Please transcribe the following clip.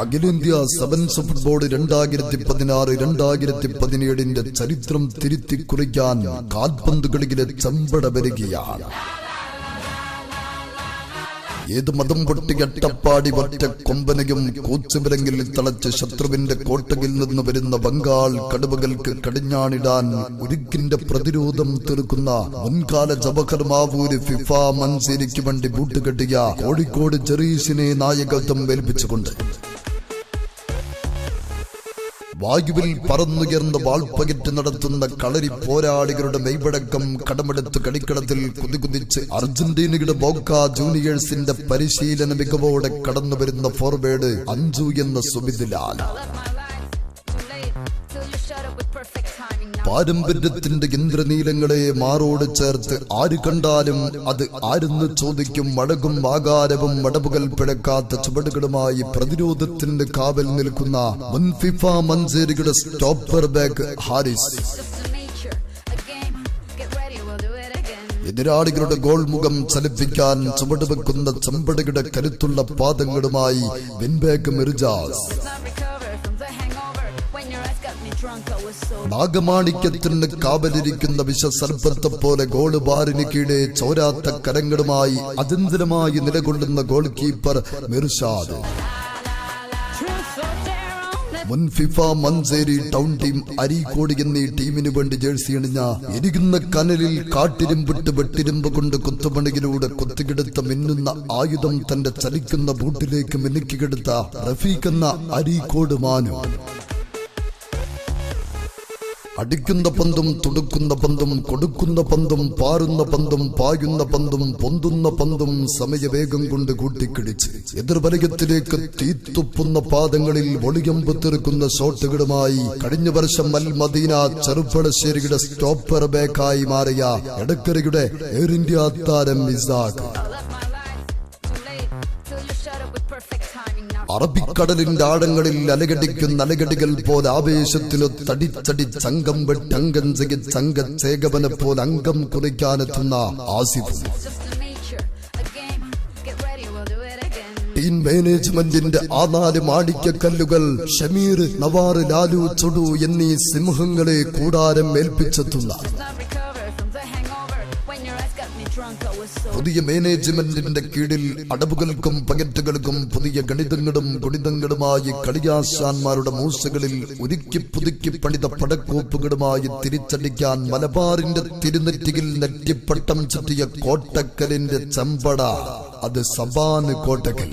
അഖിലേന്ത്യാ sevens football 2016-2017 ചരിത്രം തിരുത്തി കുറിക്കാൻ കാൽപന്ത് കളിയിലെ ചെമ്പട വരികയാണ്. ഏത് മതം പൊട്ടി അട്ടപ്പാടി ഒറ്റ കൊമ്പനയും കൂച്ചുവിലങ്ങിൽ തളച്ച് ശത്രുവിന്റെ കോട്ടയിൽ നിന്ന് വരുന്ന ബംഗാൾ കടുവകൾക്ക് കടിഞ്ഞാണിടാൻ ഉരുക്കിന്റെ പ്രതിരോധം തീർക്കുന്ന മുൻകാല ജവഹർ മാവൂര് ഫിഫ മൻസീരിക്ക് വേണ്ടി ബൂട്ടുകെട്ടിയ കോഴിക്കോട് ജെറീസിനെ നായകത്വം ഏൽപ്പിച്ചുകൊണ്ട് വായുവിൽ പറന്നുയർന്ന വാൾപ്പകറ്റ് നടത്തുന്ന കളരി പോരാളികളുടെ മെയ്വടക്കം കടമെടുത്ത് കളിക്കളത്തിൽ കുതികുതിച്ച് അർജന്റീനയുടെ ബോക്ക ജൂനിയേഴ്സിന്റെ പരിശീലന മികവോടെ കടന്നു വരുന്ന ഫോർവേഡ് അഞ്ജു എന്ന സുബിദിലാൽ പാരമ്പര്യത്തിന്റെ ഇന്ദ്രനീലങ്ങളെ മാറോട് ചേർത്ത് ആര് കണ്ടാലും അത് ആരെന്ന് ചോദിക്കും. മഴകും ആകാരവും മടവുകൾ പിഴക്കാത്ത ചുവടുകളുമായി പ്രതിരോധത്തിന്റെ കാവൽ നിൽക്കുന്ന മുൻ ഫിഫ മൻസീരിയുടെ സ്റ്റോപ്പർ ബാക്ക് ഹാരിസ് എതിരാളികളുടെ ഗോൾ മുഖം ചലിപ്പിക്കാൻ ചുവടുവെക്കുന്ന ചെമ്പടയുടെ കരുത്തുള്ള പാദങ്ങളുമായി വിൻബാക്ക് മിർജാസ് നാഗമാണിക്യത്തിന് കാവലിരിക്കുന്ന വിഷസർപ്പത്തെ പോലെ ഗോൾ ബാറിന് കീഴെ ചോരാത്ത കരങ്ങളുമായി അചഞ്ചലമായി നിലകൊള്ളുന്ന ഗോൾ കീപ്പർ മിർഷാദ്. മുൻ ഫിഫ മൻസേരി ടൗൺ ടീം അരീക്കോട് എന്നീ ടീമിനു വേണ്ടി ജേഴ്സി അണിഞ്ഞ എരികുന്ന കനലിൽ കാട്ടിരുമ്പിട്ട് വെട്ടിരുമ്പ് കൊണ്ട് കുത്തുപണിയിലൂടെ കുത്തിക്കെടുത്ത മിന്നുന്ന ആയുധം തന്റെ ചലിക്കുന്ന ബൂട്ടിലേക്ക് മിനുക്കിക്കെടുത്ത റഫീഖ് എന്ന അരീക്കോട് മാനു. അടിക്കുന്ന പന്തും തുടുക്കുന്ന പന്തും കൊടുക്കുന്ന പന്തും പാറുന്ന പന്തും പായുന്ന പന്തും പൊന്തുന്ന പന്തും സമയവേഗം കൊണ്ട് കൂട്ടിക്കിടിച്ച് എതിർവലയത്തിലേക്ക് തീത്തുപ്പുന്ന പാദങ്ങളിൽ ഒളിയമ്പ് തീർക്കുന്ന ഷോട്ടുകളുമായി കഴിഞ്ഞ വർഷം അൽ മദീന ചെറുപ്പളശ്ശേരിയുടെ സ്റ്റോപ്പർ ബാക്കായി മാറിയ എടക്കരയുടെ എയർ ഇന്ത്യ താരം ഇസാഖ് അറബിക്കടലിന്റെ ആഴങ്ങളിൽ അലകടിക്കുന്ന അലകടികൾ പോലെ ആവേശത്തിനു തടിച്ചടി ചങ്കം വെട്ടങ്കം ചങ്കച്ചേകവനെ പോലെ അംഗം കുറിക്കാനെത്തുന്ന ആസിഫ്. ടീം മാനേജ്മെന്റിന്റെ ആ 4 മാണിക്യക്കല്ലുകൾ ഷമീർ, നവാർ, ലാലു, ചുടു എന്നീ സിംഹങ്ങളെ കൂടാരം ഏൽപ്പിച്ചെത്തുന്ന പുതിയ മാനേജ്മെന്റിന്റെ കീഴിൽ അടവുകൾക്കും പകറ്റുകൾക്കും പുതിയ ഗണിതങ്ങളുമായി കളിയാശാന്മാരുടെ മൂസകളിൽ ഉരുക്കി പുതുക്കി പണിത പടക്കോപ്പുകളുമായി തിരിച്ചടിക്കാൻ മലബാറിന്റെ തിരുനെറ്റിയിൽ നെറ്റിപ്പട്ടം ചുറ്റിയ കോട്ടക്കലിന്റെ ചെമ്പട അത് സബാന് കോട്ടക്കൽ.